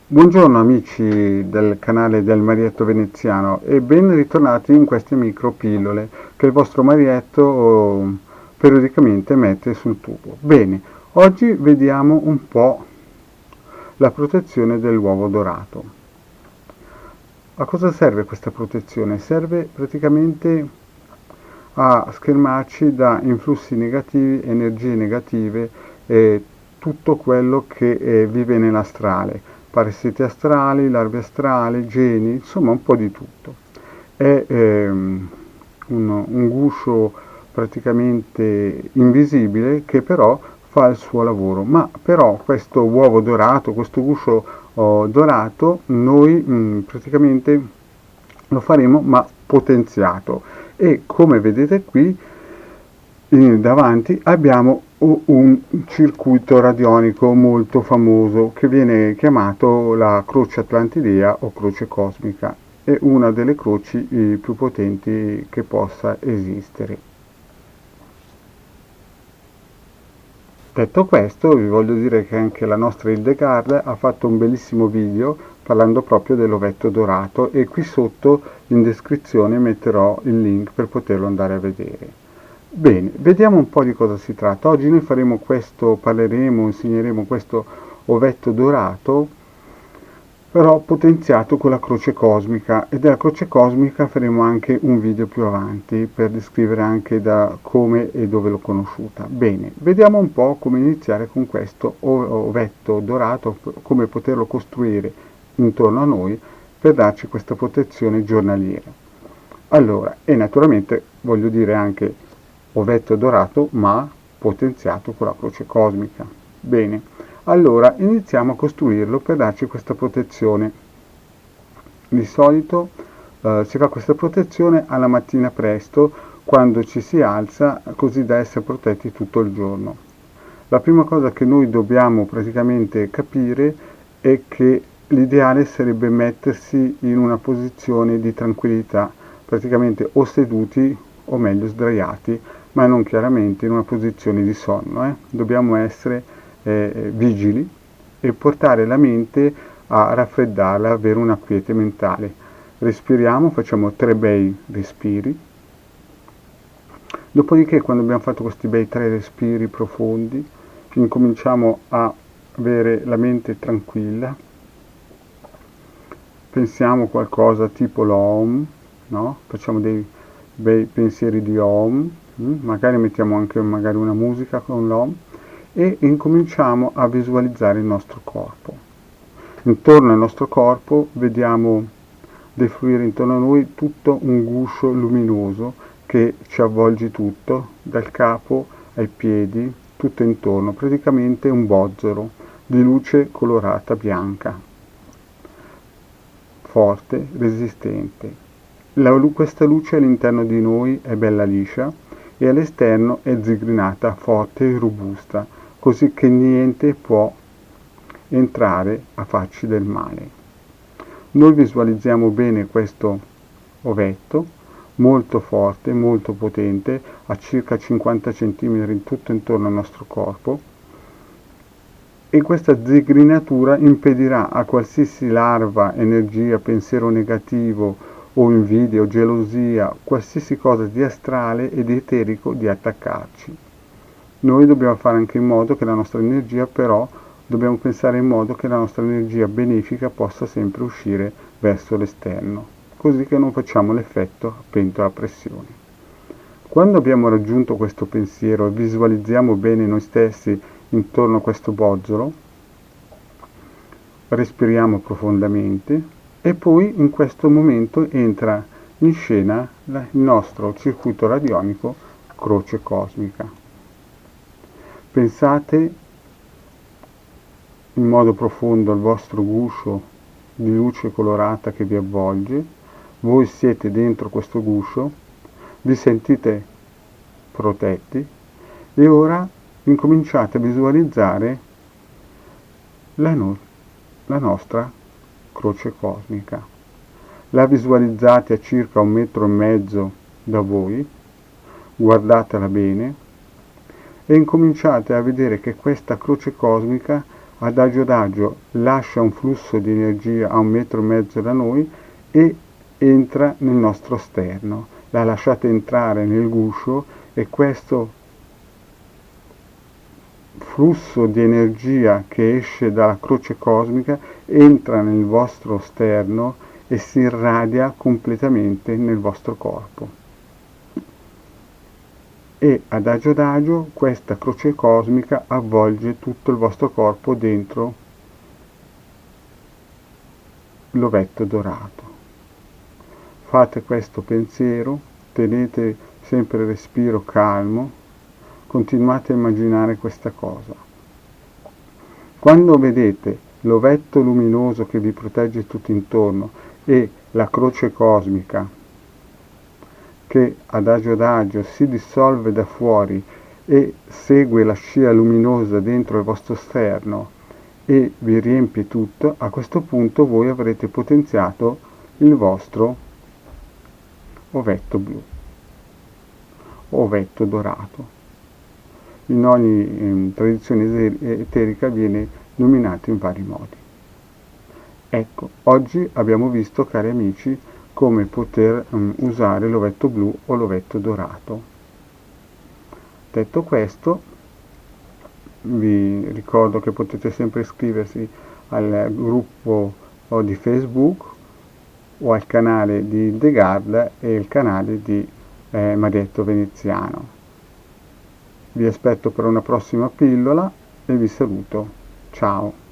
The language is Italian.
Buongiorno amici del canale del Marietto Veneziano e ben ritornati in queste micro pillole che il vostro Marietto periodicamente mette sul tubo. Bene, oggi vediamo un po' la protezione dell'uovo dorato. A cosa serve questa protezione? Serve praticamente a schermarci da influssi negativi, energie negative e tutto quello che vive nell'astrale, parassiti astrali, larve astrali, geni, insomma un po' di tutto. È un guscio praticamente invisibile che però fa il suo lavoro, ma però questo uovo dorato, questo guscio dorato, noi praticamente lo faremo ma potenziato e come vedete qui davanti abbiamo un circuito radionico molto famoso che viene chiamato la croce atlantidea o croce cosmica. È una delle croci più potenti che possa esistere. Detto questo, vi voglio dire che anche la nostra Hildegard ha fatto un bellissimo video parlando proprio dell'ovetto dorato e qui sotto in descrizione metterò il link per poterlo andare a vedere. Bene, vediamo un po' di cosa si tratta. Oggi noi faremo questo, parleremo, insegneremo questo ovetto dorato, però potenziato con la croce cosmica, e della croce cosmica faremo anche un video più avanti per descrivere anche da come e dove l'ho conosciuta. Bene, vediamo un po' come iniziare con questo ovetto dorato, come poterlo costruire intorno a noi per darci questa protezione giornaliera. Allora, e naturalmente voglio dire anche ovetto dorato ma potenziato con la croce cosmica. Bene, allora iniziamo a costruirlo per darci questa protezione. Di solito si fa questa protezione alla mattina presto quando ci si alza così da essere protetti tutto il giorno. La prima cosa che noi dobbiamo praticamente capire è che l'ideale sarebbe mettersi in una posizione di tranquillità, praticamente o seduti o meglio sdraiati, ma non chiaramente in una posizione di sonno. Dobbiamo essere vigili e portare la mente a raffreddarla, avere una quiete mentale. Respiriamo, facciamo 3 bei respiri. Dopodiché, quando abbiamo fatto questi bei 3 respiri profondi, incominciamo a avere la mente tranquilla. Pensiamo qualcosa tipo l'Om, no? Facciamo dei bei pensieri di Om, magari mettiamo anche una musica con l'Om e incominciamo a visualizzare il nostro corpo. Intorno al nostro corpo vediamo defluire intorno a noi tutto un guscio luminoso che ci avvolge tutto, dal capo ai piedi, tutto intorno, praticamente un bozzolo di luce colorata bianca, forte, resistente. Questa luce all'interno di noi è bella liscia e all'esterno è zigrinata, forte e robusta, così che niente può entrare a farci del male. Noi visualizziamo bene questo ovetto, molto forte, molto potente, a circa 50 cm tutto intorno al nostro corpo, e questa zigrinatura impedirà a qualsiasi larva, energia, pensiero negativo o invidia o gelosia, qualsiasi cosa di astrale e di eterico di attaccarci. Noi dobbiamo fare anche in modo che la nostra energia, però, dobbiamo pensare in modo che la nostra energia benefica possa sempre uscire verso l'esterno, così che non facciamo l'effetto a pentola a pressione. Quando abbiamo raggiunto questo pensiero e visualizziamo bene noi stessi intorno a questo bozzolo, respiriamo profondamente e poi in questo momento entra in scena il nostro circuito radionico croce cosmica. Pensate in modo profondo al vostro guscio di luce colorata che vi avvolge, voi siete dentro questo guscio, vi sentite protetti e ora incominciate a visualizzare la nostra croce cosmica. La visualizzate a circa 1,5 metri da voi, guardatela bene e incominciate a vedere che questa croce cosmica adagio adagio lascia un flusso di energia a 1,5 metri da noi e entra nel nostro sterno. La lasciate entrare nel guscio e questo flusso di energia che esce dalla croce cosmica entra nel vostro sterno e si irradia completamente nel vostro corpo. E adagio questa croce cosmica avvolge tutto il vostro corpo dentro l'ovetto dorato. Fate questo pensiero, tenete sempre il respiro calmo, continuate a immaginare questa cosa. Quando vedete l'ovetto luminoso che vi protegge tutto intorno e la croce cosmica che adagio si dissolve da fuori e segue la scia luminosa dentro il vostro sterno e vi riempie tutto, a questo punto voi avrete potenziato il vostro ovetto blu, ovetto dorato. In ogni tradizione eterica viene nominato in vari modi. Ecco, oggi abbiamo visto, cari amici, come poter usare l'ovetto blu o l'ovetto dorato. Detto questo, vi ricordo che potete sempre iscriversi al gruppo di Facebook o al canale di Hildegard e il canale di Marietto Veneziano. Vi aspetto per una prossima pillola e vi saluto. Ciao!